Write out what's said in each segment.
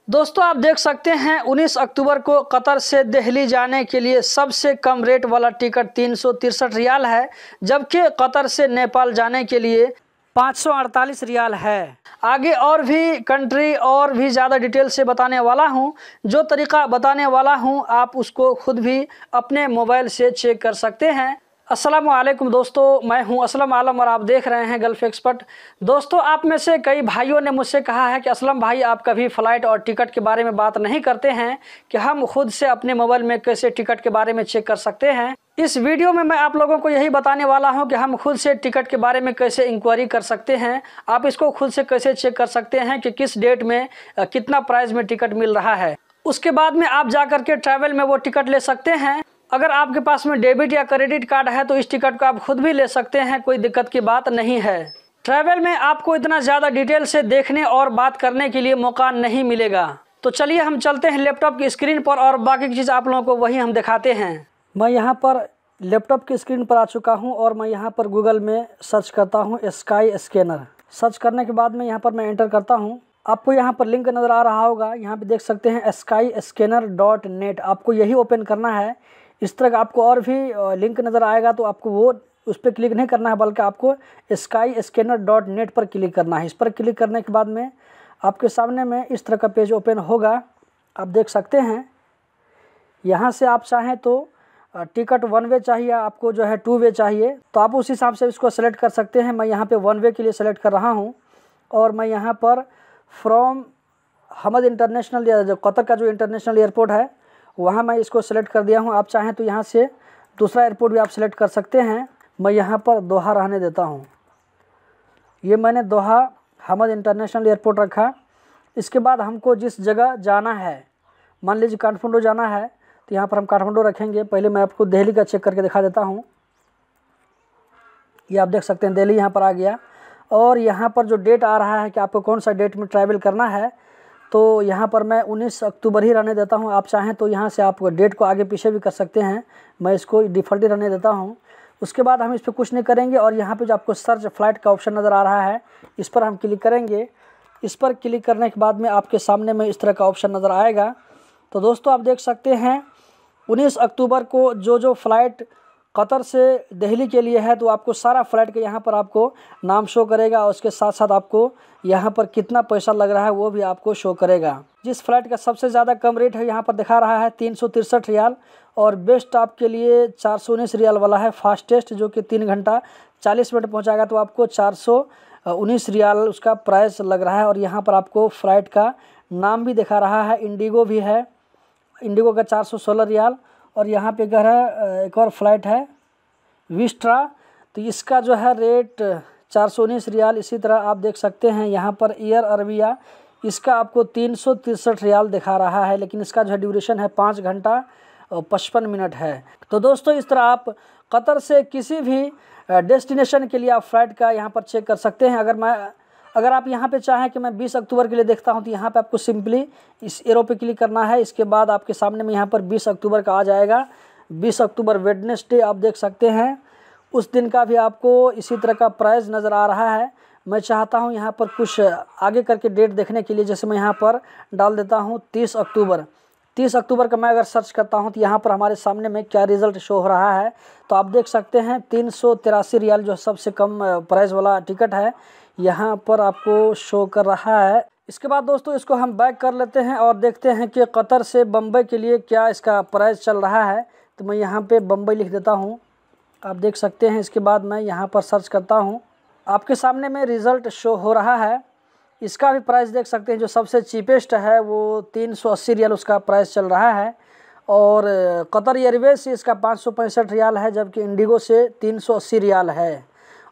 दोस्तों आप देख सकते हैं 19 अक्टूबर को कतर से दिल्ली जाने के लिए सबसे कम रेट वाला टिकट 363 रियाल है, जबकि कतर से नेपाल जाने के लिए 548 रियाल है। आगे और भी कंट्री और भी ज़्यादा डिटेल से बताने वाला हूं। जो तरीका बताने वाला हूं आप उसको खुद भी अपने मोबाइल से चेक कर सकते हैं। अस्सलाम वालेकुम दोस्तों, मैं हूं असलम आलम और आप देख रहे हैं गल्फ एक्सपर्ट। दोस्तों आप में से कई भाइयों ने मुझसे कहा है कि असलम भाई आप कभी फ़्लाइट और टिकट के बारे में बात नहीं करते हैं कि हम खुद से अपने मोबाइल में कैसे टिकट के बारे में चेक कर सकते हैं। इस वीडियो में मैं आप लोगों को यही बताने वाला हूं कि हम खुद से टिकट के बारे में कैसे इंक्वायरी कर सकते हैं, आप इसको खुद से कैसे चेक कर सकते हैं कि किस डेट में कितना प्राइस में टिकट मिल रहा है। उसके बाद में आप जा करके ट्रैवल में वो टिकट ले सकते हैं। अगर आपके पास में डेबिट या क्रेडिट कार्ड है तो इस टिकट को आप खुद भी ले सकते हैं, कोई दिक्कत की बात नहीं है। ट्रैवल में आपको इतना ज़्यादा डिटेल से देखने और बात करने के लिए मौका नहीं मिलेगा। तो चलिए हम चलते हैं लैपटॉप की स्क्रीन पर और बाकी की चीज़ आप लोगों को वही हम दिखाते हैं। मैं यहाँ पर लैपटॉप की स्क्रीन पर आ चुका हूँ और मैं यहाँ पर गूगल में सर्च करता हूँ स्काई स्कैनर। सर्च करने के बाद में यहाँ पर मैं एंटर करता हूँ। आपको यहाँ पर लिंक नज़र आ रहा होगा, यहाँ पे देख सकते हैं skyscanner.net। आपको यही ओपन करना है। इस तरह का आपको और भी लिंक नज़र आएगा तो आपको वो उस पर क्लिक नहीं करना है, बल्कि आपको skyscanner.net पर क्लिक करना है। इस पर क्लिक करने के बाद में आपके सामने में इस तरह का पेज ओपन होगा। आप देख सकते हैं यहाँ से आप चाहें तो टिकट 1 वे चाहिए, आपको जो है 2 वे चाहिए तो आप उस हिसाब से इसको सेलेक्ट कर सकते हैं। मैं यहाँ पे 1 वे के लिए सेलेक्ट कर रहा हूँ और मैं यहाँ पर फ्रॉम हमद इंटरनेशनल, जो कतर का जो इंटरनेशनल एयरपोर्ट है वहाँ मैं इसको सेलेक्ट कर दिया हूँ। आप चाहें तो यहाँ से दूसरा एयरपोर्ट भी आप सेलेक्ट कर सकते हैं। मैं यहाँ पर दोहा रहने देता हूँ। ये मैंने दोहा हमद इंटरनेशनल एयरपोर्ट रखा। इसके बाद हमको जिस जगह जाना है, मान लीजिए काठमांडू जाना है तो यहाँ पर हम काठमांडू रखेंगे। पहले मैं आपको दिल्ली का चेक करके दिखा देता हूँ। ये आप देख सकते हैं दिल्ली यहाँ पर आ गया और यहाँ पर जो डेट आ रहा है कि आपको कौन सा डेट में ट्रैवल करना है, तो यहाँ पर मैं 19 अक्टूबर ही रहने देता हूँ। आप चाहें तो यहाँ से आप डेट को आगे पीछे भी कर सकते हैं। मैं इसको डिफ़ॉल्ट ही रहने देता हूँ। उसके बाद हम इस पर कुछ नहीं करेंगे और यहाँ पे जो आपको सर्च फ्लाइट का ऑप्शन नज़र आ रहा है इस पर हम क्लिक करेंगे। इस पर क्लिक करने के बाद में आपके सामने में इस तरह का ऑप्शन नज़र आएगा। तो दोस्तों आप देख सकते हैं 19 अक्टूबर को जो फ़्लाइट कतर से दिल्ली के लिए है तो आपको सारा फ़्लाइट के यहाँ पर आपको नाम शो करेगा और उसके साथ साथ आपको यहाँ पर कितना पैसा लग रहा है वो भी आपको शो करेगा। जिस फ़्लाइट का सबसे ज़्यादा कम रेट है यहाँ पर दिखा रहा है 363 रियाल और बेस्ट आपके लिए 419 रियाल वाला है। फास्टेस्ट जो कि 3 घंटा 40 मिनट पहुँचाएगा तो आपको 419 रियाल उसका प्राइस लग रहा है। और यहाँ पर आपको फ़्लाइट का नाम भी दिखा रहा है, इंडिगो भी है, इंडिगो का 416 रियाल। और यहाँ पे कह रहा है एक और फ्लाइट है विस्ट्रा, तो इसका जो है रेट 419 रियाल। इसी तरह आप देख सकते हैं यहाँ पर एयर अरबिया, इसका आपको 363 रियाल दिखा रहा है, लेकिन इसका जो है ड्यूरेशन है 5 घंटा 55 मिनट है। तो दोस्तों इस तरह आप कतर से किसी भी डेस्टिनेशन के लिए आप फ्लाइट का यहाँ पर चेक कर सकते हैं। अगर आप यहाँ पे चाहें कि मैं 20 अक्टूबर के लिए देखता हूँ तो यहाँ पे आपको सिंपली इस एरो पे क्लिक करना है। इसके बाद आपके सामने में यहाँ पर 20 अक्टूबर का आ जाएगा। 20 अक्टूबर वेडनेसडे आप देख सकते हैं, उस दिन का भी आपको इसी तरह का प्राइस नज़र आ रहा है। मैं चाहता हूँ यहाँ पर कुछ आगे करके डेट देखने के लिए, जैसे मैं यहाँ पर डाल देता हूँ 30 अक्टूबर। 30 अक्टूबर का मैं अगर सर्च करता हूँ तो यहाँ पर हमारे सामने में क्या रिज़ल्ट शो हो रहा है, तो आप देख सकते हैं 383 रियाल जो सबसे कम प्राइस वाला टिकट है यहाँ पर आपको शो कर रहा है। इसके बाद दोस्तों इसको हम बैक कर लेते हैं और देखते हैं कि कतर से बम्बई के लिए क्या इसका प्राइस चल रहा है। तो मैं यहाँ पे बम्बई लिख देता हूँ, आप देख सकते हैं। इसके बाद मैं यहाँ पर सर्च करता हूँ, आपके सामने में रिज़ल्ट शो हो रहा है। इसका भी प्राइस देख सकते हैं, जो सबसे चीपेस्ट है वो 380 रियाल उसका प्राइस चल रहा है। और कतर एयरवेज से इसका 565 रियाल है, जबकि इंडिगो से 380 रियाल है।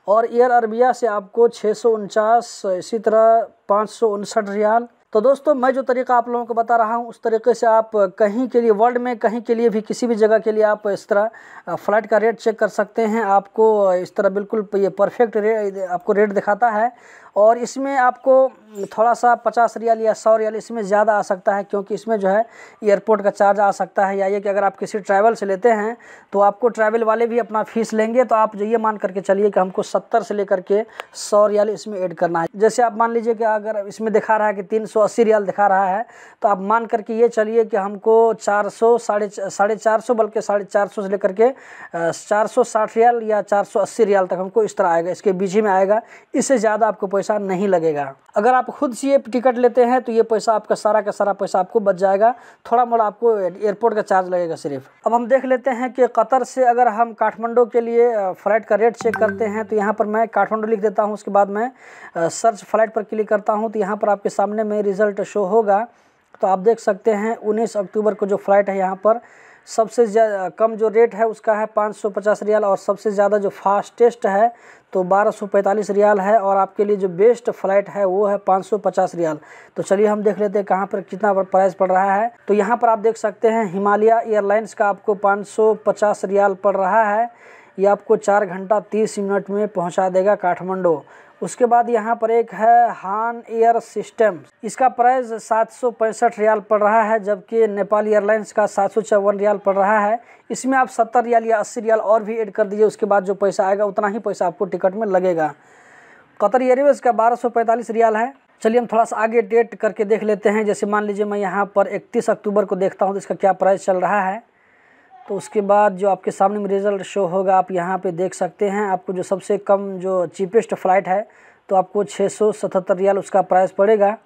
और एयर अरबिया से आपको 649, इसी तरह 559 रियाल। तो दोस्तों मैं जो तरीका आप लोगों को बता रहा हूँ उस तरीके से आप कहीं के लिए, वर्ल्ड में कहीं के लिए भी, किसी भी जगह के लिए आप इस तरह फ़्लाइट का रेट चेक कर सकते हैं। आपको इस तरह बिल्कुल ये परफेक्ट आपको रेट दिखाता है। और इसमें आपको थोड़ा सा 50 रियाल या 100 रियाल इसमें ज़्यादा आ सकता है, क्योंकि इसमें जो है एयरपोर्ट का चार्ज आ सकता है, या ये कि अगर आप किसी ट्रैवल से लेते हैं तो आपको ट्रैवल वाले भी अपना फ़ीस लेंगे। तो आप ये मान करके चलिए कि हमको 70 से लेकर के 100 रियाल इसमें ऐड करना है। जैसे आप मान लीजिए कि अगर इसमें दिखा रहा है कि 380 रियाल दिखा रहा है, तो आप मान करके ये चलिए कि हमको 400 साढ़े 400 बल्कि 450 से लेकर के 460 रियाल या 480 रियाल तक हमको इस तरह आएगा, इसके बीच ही में आएगा। इससे ज़्यादा आपको पैसा नहीं लगेगा। अगर आप खुद से ये टिकट लेते हैं तो ये पैसा आपका सारा का सारा पैसा आपको बच जाएगा, थोड़ा मोड़ा आपको एयरपोर्ट का चार्ज लगेगा सिर्फ। अब हम देख लेते हैं कि कतर से अगर हम काठमांडू के लिए फ़्लाइट का रेट चेक करते हैं, तो यहाँ पर मैं काठमांडू लिख देता हूँ, उसके बाद मैं सर्च फ्लाइट पर क्लिक करता हूँ, तो यहाँ पर आपके सामने में रिज़ल्ट शो होगा। तो आप देख सकते हैं 19 अक्टूबर को जो फ़्लाइट है, यहाँ पर सबसे कम जो रेट है उसका है 550 रियाल, और सबसे ज़्यादा जो फास्टेस्ट है तो 1245 रियाल है, और आपके लिए जो बेस्ट फ़्लाइट है वो है 550 रियाल। तो चलिए हम देख लेते हैं कहाँ पर कितना प्राइस पड़ रहा है। तो यहाँ पर आप देख सकते हैं हिमालय एयरलाइंस का आपको 550 रियाल पड़ रहा है। ये आपको 4 घंटा 30 मिनट में पहुँचा देगा काठमांडू। उसके बाद यहाँ पर एक है हान एयर सिस्टम, इसका प्राइस 765 रियाल पड़ रहा है, जबकि नेपाल एयरलाइंस का 754 रियाल पड़ रहा है। इसमें आप 70 रियाल या 80 रियाल और भी ऐड कर दीजिए, उसके बाद जो पैसा आएगा उतना ही पैसा आपको टिकट में लगेगा। कतर एयरवेज का 1245 रियाल है। चलिए हम थोड़ा सा आगे डेट करके देख लेते हैं। जैसे मान लीजिए मैं यहाँ पर 31 अक्टूबर को देखता हूँ तो इसका क्या प्राइस चल रहा है। तो उसके बाद जो आपके सामने में रिज़ल्ट शो होगा, आप यहाँ पे देख सकते हैं। आपको जो सबसे कम जो चीपेस्ट फ़्लाइट है तो आपको 677 रियाल उसका प्राइस पड़ेगा।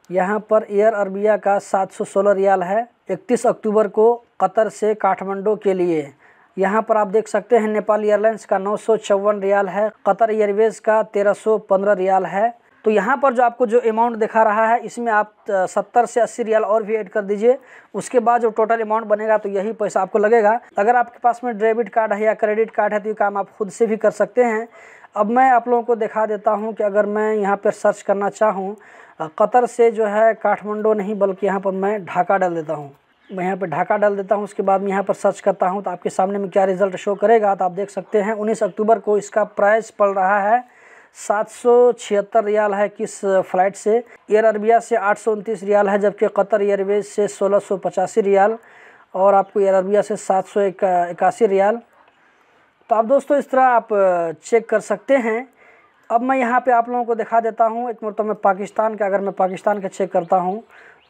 यहाँ पर एयर अरबिया का 716 रियाल है 31 अक्टूबर को कतर से काठमांडू के लिए। यहाँ पर आप देख सकते हैं नेपाल एयरलाइंस का 954 रियाल है, कतर एयरवेज़ का 1315 रियाल है। तो यहाँ पर जो आपको जो अमाउंट दिखा रहा है इसमें आप 70 से 80 रियाल और भी ऐड कर दीजिए, उसके बाद जो टोटल अमाउंट बनेगा तो यही पैसा आपको लगेगा। अगर आपके पास में डेबिट कार्ड है या क्रेडिट कार्ड है तो ये काम आप खुद से भी कर सकते हैं। अब मैं आप लोगों को दिखा देता हूँ कि अगर मैं यहाँ पर सर्च करना चाहूँ कतर से जो है काठमांडू नहीं बल्कि यहाँ पर मैं ढाका डाल देता हूँ। मैं यहाँ पे ढाका डाल देता हूँ, उसके बाद मैं यहाँ पर सर्च करता हूँ तो आपके सामने में क्या रिज़ल्ट शो करेगा। तो आप देख सकते हैं 19 अक्टूबर को इसका प्राइस पड़ रहा है 776 रियाल है किस फ़्लाइट से। एयर अरबिया से 829 रियाल है, जबकि कतर एयरवेज से 1685 रियाल और आपको एयर अरबिया से 781 रियाल। तो आप दोस्तों इस तरह आप चेक कर सकते हैं। अब मैं यहाँ पे आप लोगों को दिखा देता हूँ एक मरतबा मैं पाकिस्तान का, अगर मैं पाकिस्तान का चेक करता हूँ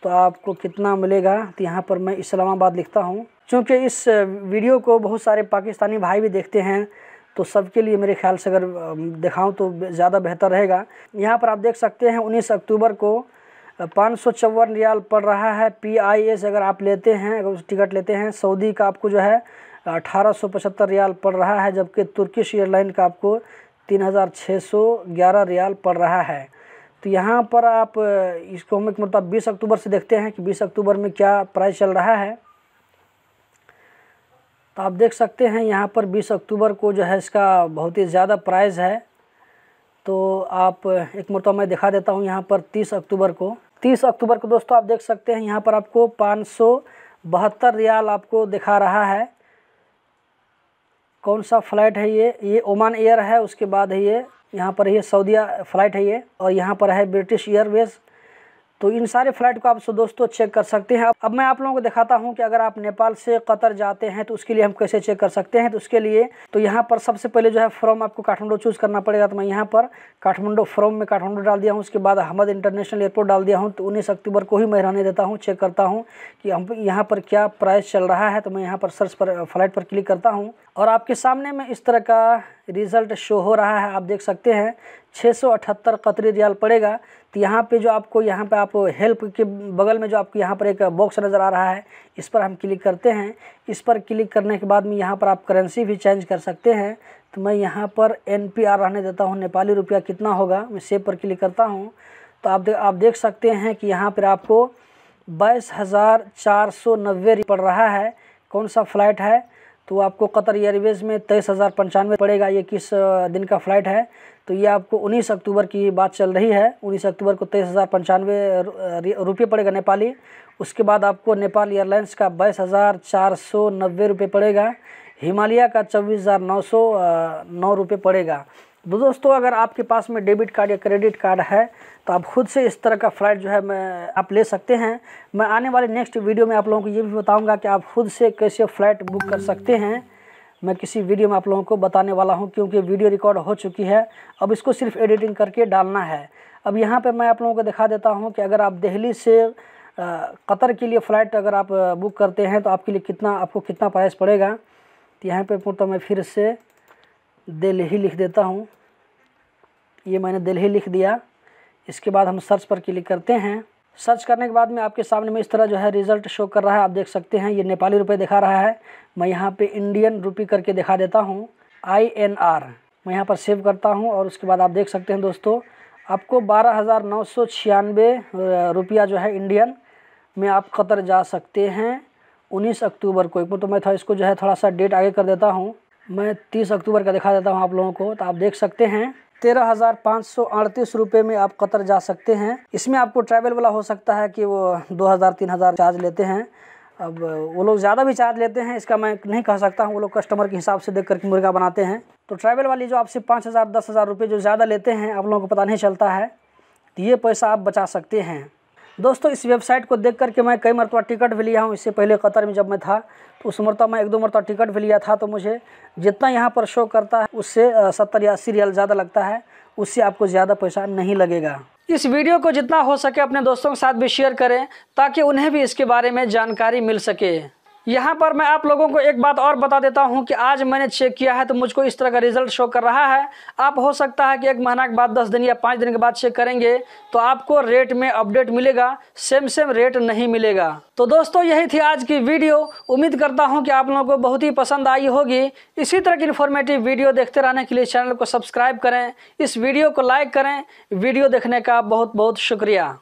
तो आपको कितना मिलेगा। तो यहाँ पर मैं इस्लामाबाद लिखता हूँ, क्योंकि इस वीडियो को बहुत सारे पाकिस्तानी भाई भी देखते हैं तो सबके लिए मेरे ख्याल से अगर दिखाऊं तो ज़्यादा बेहतर रहेगा। यहाँ पर आप देख सकते हैं 19 अक्टूबर को 554 रियाल पड़ रहा है PIS अगर आप लेते हैं, अगर उस टिकट लेते हैं। सऊदी का आपको जो है 1875 रियाल पड़ रहा है, जबकि तुर्किश एयरलाइन का आपको 3611 रियाल पड़ रहा है। तो यहाँ पर आप इसको हम एक मतलब 20 अक्टूबर से देखते हैं कि 20 अक्टूबर में क्या प्राइस चल रहा है। तो आप देख सकते हैं यहाँ पर 20 अक्टूबर को जो है इसका बहुत ही ज़्यादा प्राइस है। तो आप एक मरतबा मैं दिखा देता हूँ यहाँ पर 30 अक्टूबर को दोस्तों आप देख सकते हैं यहाँ पर आपको 572 रियाल आपको दिखा रहा है। कौन सा फ़्लाइट है ये ओमान एयर है, उसके बाद है ये यहाँ पर ये सऊदीया फ़्लाइट है ये, और यहाँ पर है ब्रिटिश एयरवेज़। तो इन सारे फ़्लाइट को आप दोस्तों चेक कर सकते हैं। अब मैं आप लोगों को दिखाता हूं कि अगर आप नेपाल से कतर जाते हैं तो उसके लिए हम कैसे चेक कर सकते हैं। तो उसके लिए तो यहाँ पर सबसे पहले जो है फ्रॉम आपको काठमांडू चूज़ करना पड़ेगा। तो मैं यहाँ पर काठमांडू फ्रॉम में काठमांडू डाल दिया हूँ, उसके बाद अहमद इंटरनेशनल एयरपोर्ट डाल दिया हूँ। तो 19 अक्टूबर को ही मैं रहने देता हूँ, चेक करता हूँ कि हम यहाँ पर क्या प्राइस चल रहा है। तो मैं यहाँ पर सर्च पर फ़्लाइट पर क्लिक करता हूँ और आपके सामने में इस तरह का रिज़ल्ट शो हो रहा है। आप देख सकते हैं 678 कतरी रियाल पड़ेगा। तो यहाँ पे जो आपको यहाँ पे आप हेल्प के बगल में जो आपको यहाँ पर एक बॉक्स नज़र आ रहा है, इस पर हम क्लिक करते हैं। इस पर क्लिक करने के बाद में यहाँ पर आप करेंसी भी चेंज कर सकते हैं। तो मैं यहाँ पर NPR रहने देता हूँ, नेपाली रुपया कितना होगा। मैं सेव पर क्लिक करता हूँ तो आप देख सकते हैं कि यहाँ पर आपको 22,490 पड़ रहा है। कौन सा फ़्लाइट है तो आपको कतर एयरवेज़ में 23,095 पड़ेगा। ये किस दिन का फ़्लाइट है तो ये आपको 19 अक्टूबर की बात चल रही है। 19 अक्टूबर को 23,095 रुपये पड़ेगा नेपाली। उसके बाद आपको नेपाल एयरलाइंस का 22,490 रुपये पड़ेगा। हिमालय का 24,909 रुपये पड़ेगा। तो दोस्तों अगर आपके पास में डेबिट कार्ड या क्रेडिट कार्ड है तो आप खुद से इस तरह का फ़्लाइट जो है आप ले सकते हैं। मैं आने वाले नेक्स्ट वीडियो में आप लोगों को ये भी बताऊंगा कि आप खुद से कैसे फ़्लाइट बुक कर सकते हैं। मैं किसी वीडियो में आप लोगों को बताने वाला हूं, क्योंकि वीडियो रिकॉर्ड हो चुकी है, अब इसको सिर्फ एडिटिंग करके डालना है। अब यहाँ पे मैं आप लोगों को दिखा देता हूँ कि अगर आप दिल्ली से कतर के लिए फ़्लाइट अगर आप बुक करते हैं तो आपके लिए आपको कितना प्राइस पड़ेगा। तो यहाँ पे तो मैं फिर से दिल्ली लिख देता हूँ। ये मैंने दिल्ली लिख दिया। इसके बाद हम सर्च पर क्लिक करते हैं। सर्च करने के बाद में आपके सामने में इस तरह जो है रिज़ल्ट शो कर रहा है, आप देख सकते हैं। ये नेपाली रुपए दिखा रहा है। मैं यहाँ पे इंडियन रुपी करके दिखा देता हूँ, INR। मैं यहाँ पर सेव करता हूँ और उसके बाद आप देख सकते हैं दोस्तों, आपको 12,996 रुपया जो है इंडियन में आप कतर जा सकते हैं 19 अक्टूबर को। तो मैं इसको जो है थोड़ा सा डेट आगे कर देता हूँ। मैं 30 अक्टूबर का दिखा देता हूँ आप लोगों को। तो आप देख सकते हैं 13,538 रुपये में आप कतर जा सकते हैं। इसमें आपको ट्रैवल वाला हो सकता है कि वो 2,000-3,000 चार्ज लेते हैं। अब वो लोग ज़्यादा भी चार्ज लेते हैं, इसका मैं नहीं कह सकता हूँ। वो लोग कस्टमर के हिसाब से देख कर के मुर्गा बनाते हैं। तो ट्रैवल वाली जो आपसे 5,000-10,000 रुपये जो ज़्यादा लेते हैं, आप लोगों को पता नहीं चलता है, तो ये पैसा आप बचा सकते हैं। दोस्तों इस वेबसाइट को देख करके मैं कई मरतबा टिकट भी लिया हूँ। इससे पहले कतर में जब मैं था तो उस मरतबा मैं 1-2 मरतबा टिकट भी लिया था। तो मुझे जितना यहाँ पर शो करता है उससे 70 या 80 रियाल ज़्यादा लगता है, उससे आपको ज़्यादा पैसा नहीं लगेगा। इस वीडियो को जितना हो सके अपने दोस्तों के साथ भी शेयर करें ताकि उन्हें भी इसके बारे में जानकारी मिल सके। यहाँ पर मैं आप लोगों को एक बात और बता देता हूँ कि आज मैंने चेक किया है तो मुझको इस तरह का रिजल्ट शो कर रहा है। आप हो सकता है कि 1 महीना के बाद 10 दिन या 5 दिन के बाद चेक करेंगे तो आपको रेट में अपडेट मिलेगा, सेम रेट नहीं मिलेगा। तो दोस्तों यही थी आज की वीडियो। उम्मीद करता हूँ कि आप लोगों को बहुत ही पसंद आई होगी। इसी तरह की इन्फॉर्मेटिव वीडियो देखते रहने के लिए चैनल को सब्सक्राइब करें, इस वीडियो को लाइक करें। वीडियो देखने का बहुत बहुत शुक्रिया।